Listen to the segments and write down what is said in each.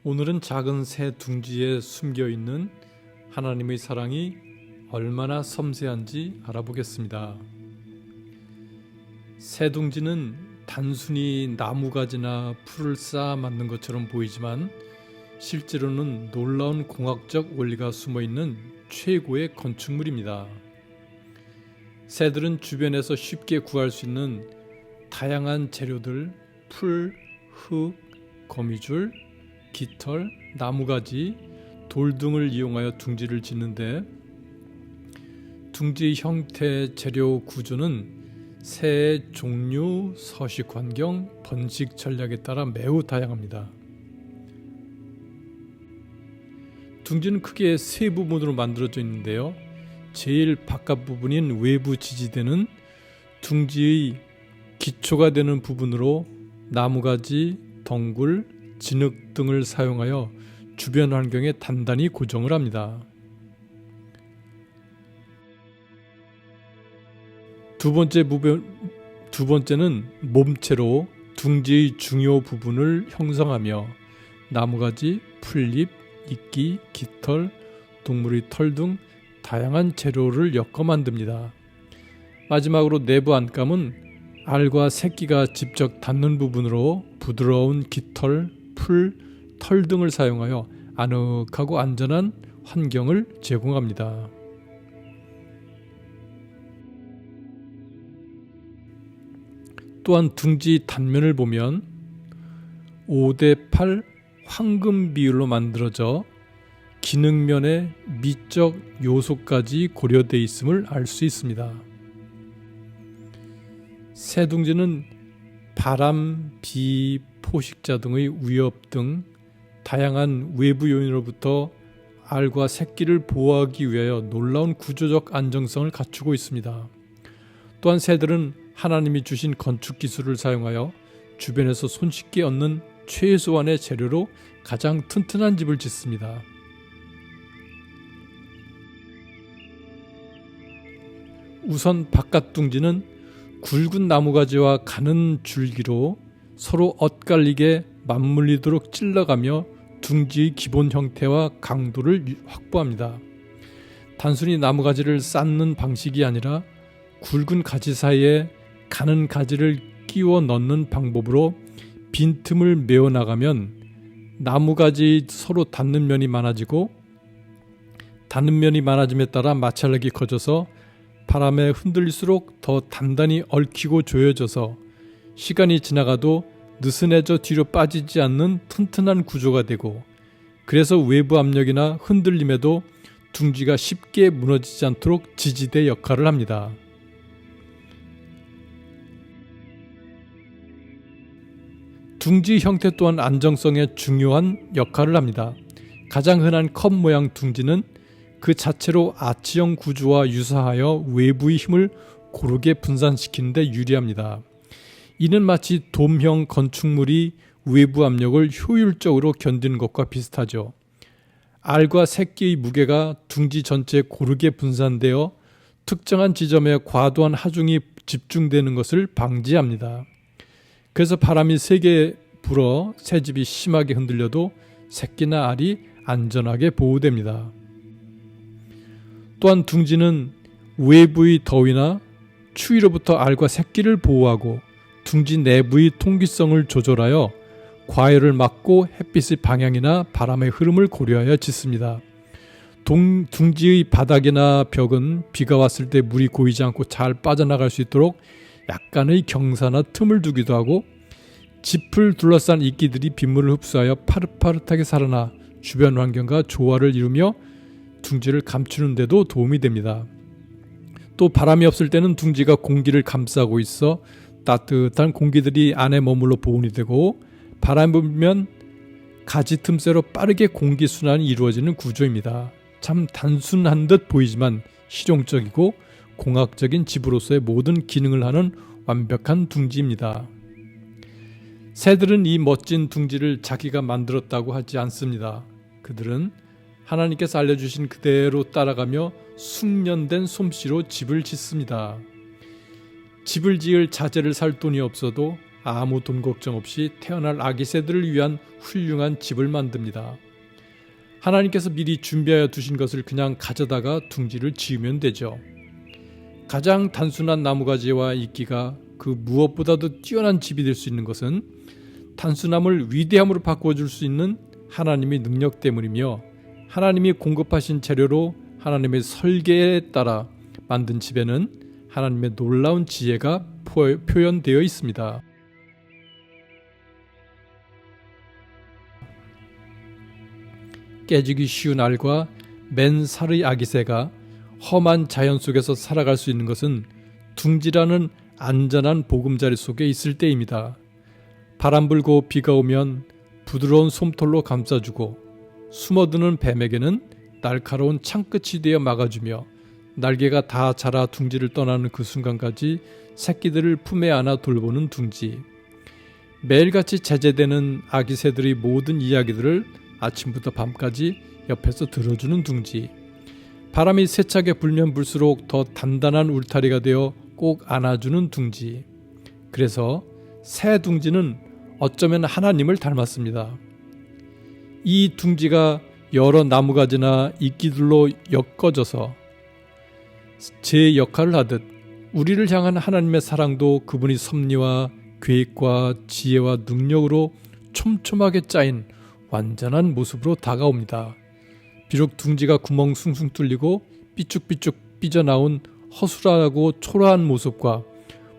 오늘은 작은 새 둥지에 숨겨있는 하나님의 사랑이 얼마나 섬세한지 알아보겠습니다. 새 둥지는 단순히 나무가지나 풀을 쌓아 만든 것처럼 보이지만 실제로는 놀라운 공학적 원리가 숨어있는 최고의 건축물입니다. 새들은 주변에서 쉽게 구할 수 있는 다양한 재료들, 풀, 흙, 거미줄, 깃털, 나무가지, 돌 등을 이용하여 둥지를 짓는데 둥지 형태, 재료 구조는 새의 종류, 서식 환경, 번식 전략에 따라 매우 다양합니다. 둥지는 크게 세 부분으로 만들어져 있는데요. 제일 바깥 부분인 외부 지지대는 둥지의 기초가 되는 부분으로 나무가지, 덩굴, 진흙 등을 사용하여 주변 환경에 단단히 고정을 합니다. 두 번째는 몸체로 둥지의 중요 부분을 형성하며 나무가지, 풀잎, 이끼, 깃털, 동물의 털 등 다양한 재료를 엮어 만듭니다. 마지막으로 내부 안감은 알과 새끼가 직접 닿는 부분으로 부드러운 깃털, 풀, 털 등을 사용하여 아늑하고 안전한 환경을 제공합니다. 또한 둥지 단면을 보면 5대8 황금 비율로 만들어져 기능면의 미적 요소까지 고려되어 있음을 알 수 있습니다. 새 둥지는 바람, 비, 포식자 등의 위협 등 다양한 외부 요인으로부터 알과 새끼를 보호하기 위하여 놀라운 구조적 안정성을 갖추고 있습니다. 또한 새들은 하나님이 주신 건축 기술을 사용하여 주변에서 손쉽게 얻는 최소한의 재료로 가장 튼튼한 집을 짓습니다. 우선 바깥 둥지는 굵은 나무가지와 가는 줄기로 서로 엇갈리게 맞물리도록 찔러가며 둥지의 기본 형태와 강도를 확보합니다. 단순히 나무가지를 쌓는 방식이 아니라 굵은 가지 사이에 가는 가지를 끼워 넣는 방법으로 빈틈을 메워나가면 나무가지 서로 닿는 면이 많아지고 닿는 면이 많아짐에 따라 마찰력이 커져서 바람에 흔들릴수록 더 단단히 얽히고 조여져서 시간이 지나가도 느슨해져 뒤로 빠지지 않는 튼튼한 구조가 되고 그래서 외부 압력이나 흔들림에도 둥지가 쉽게 무너지지 않도록 지지대 역할을 합니다. 둥지 형태 또한 안정성에 중요한 역할을 합니다. 가장 흔한 컵 모양 둥지는 그 자체로 아치형 구조와 유사하여 외부의 힘을 고르게 분산시키는 데 유리합니다. 이는 마치 돔형 건축물이 외부 압력을 효율적으로 견디는 것과 비슷하죠. 알과 새끼의 무게가 둥지 전체에 고르게 분산되어 특정한 지점에 과도한 하중이 집중되는 것을 방지합니다. 그래서 바람이 세게 불어 새집이 심하게 흔들려도 새끼나 알이 안전하게 보호됩니다. 또한 둥지는 외부의 더위나 추위로부터 알과 새끼를 보호하고 둥지 내부의 통기성을 조절하여 과열을 막고 햇빛의 방향이나 바람의 흐름을 고려하여 짓습니다. 둥지의 바닥이나 벽은 비가 왔을 때 물이 고이지 않고 잘 빠져나갈 수 있도록 약간의 경사나 틈을 두기도 하고 짚을 둘러싼 이끼들이 빗물을 흡수하여 파릇파릇하게 살아나 주변 환경과 조화를 이루며 둥지를 감추는 데도 도움이 됩니다. 또 바람이 없을 때는 둥지가 공기를 감싸고 있어 따뜻한 공기들이 안에 머물러 보온이 되고 바람이 불면 가지 틈새로 빠르게 공기 순환이 이루어지는 구조입니다. 참 단순한 듯 보이지만 실용적이고 공학적인 집으로서의 모든 기능을 하는 완벽한 둥지입니다. 새들은 이 멋진 둥지를 자기가 만들었다고 하지 않습니다. 그들은 하나님께서 알려주신 그대로 따라가며 숙련된 솜씨로 집을 짓습니다. 집을 지을 자재를 살 돈이 없어도 아무 돈 걱정 없이 태어날 아기 새들을 위한 훌륭한 집을 만듭니다. 하나님께서 미리 준비하여 두신 것을 그냥 가져다가 둥지를 지으면 되죠. 가장 단순한 나무가지와 이끼가 그 무엇보다도 뛰어난 집이 될 수 있는 것은 단순함을 위대함으로 바꿔줄 수 있는 하나님의 능력 때문이며, 하나님이 공급하신 재료로 하나님의 설계에 따라 만든 집에는 하나님의 놀라운 지혜가 표현되어 있습니다. 깨지기 쉬운 알과 맨 살의 아기새가 험한 자연 속에서 살아갈 수 있는 것은 둥지라는 안전한 보금자리 속에 있을 때입니다. 바람 불고 비가 오면 부드러운 솜털로 감싸주고, 숨어드는 뱀에게는 날카로운 창끝이 되어 막아주며, 날개가 다 자라 둥지를 떠나는 그 순간까지 새끼들을 품에 안아 돌보는 둥지. 매일같이 제재되는 아기 새들의 모든 이야기들을 아침부터 밤까지 옆에서 들어주는 둥지. 바람이 세차게 불면 불수록 더 단단한 울타리가 되어 꼭 안아주는 둥지. 그래서 새 둥지는 어쩌면 하나님을 닮았습니다. 이 둥지가 여러 나무가지나 이끼들로 엮어져서 제 역할을 하듯 우리를 향한 하나님의 사랑도 그분의 섭리와 계획과 지혜와 능력으로 촘촘하게 짜인 완전한 모습으로 다가옵니다. 비록 둥지가 구멍 숭숭 뚫리고 삐쭉삐쭉 삐져나온 허술하고 초라한 모습과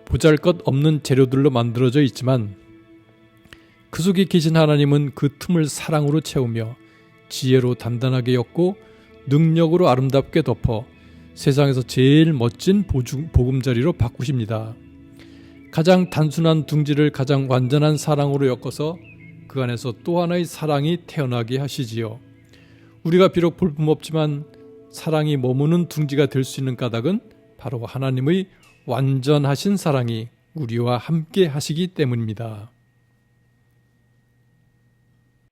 보잘것없는 재료들로 만들어져 있지만, 그 속에 계신 하나님은 그 틈을 사랑으로 채우며 지혜로 단단하게 엮고 능력으로 아름답게 덮어 세상에서 제일 멋진 보금자리로 바꾸십니다. 가장 단순한 둥지를 가장 완전한 사랑으로 엮어서 그 안에서 또 하나의 사랑이 태어나게 하시지요. 우리가 비록 볼품없지만 사랑이 머무는 둥지가 될 수 있는 까닭은 바로 하나님의 완전하신 사랑이 우리와 함께 하시기 때문입니다.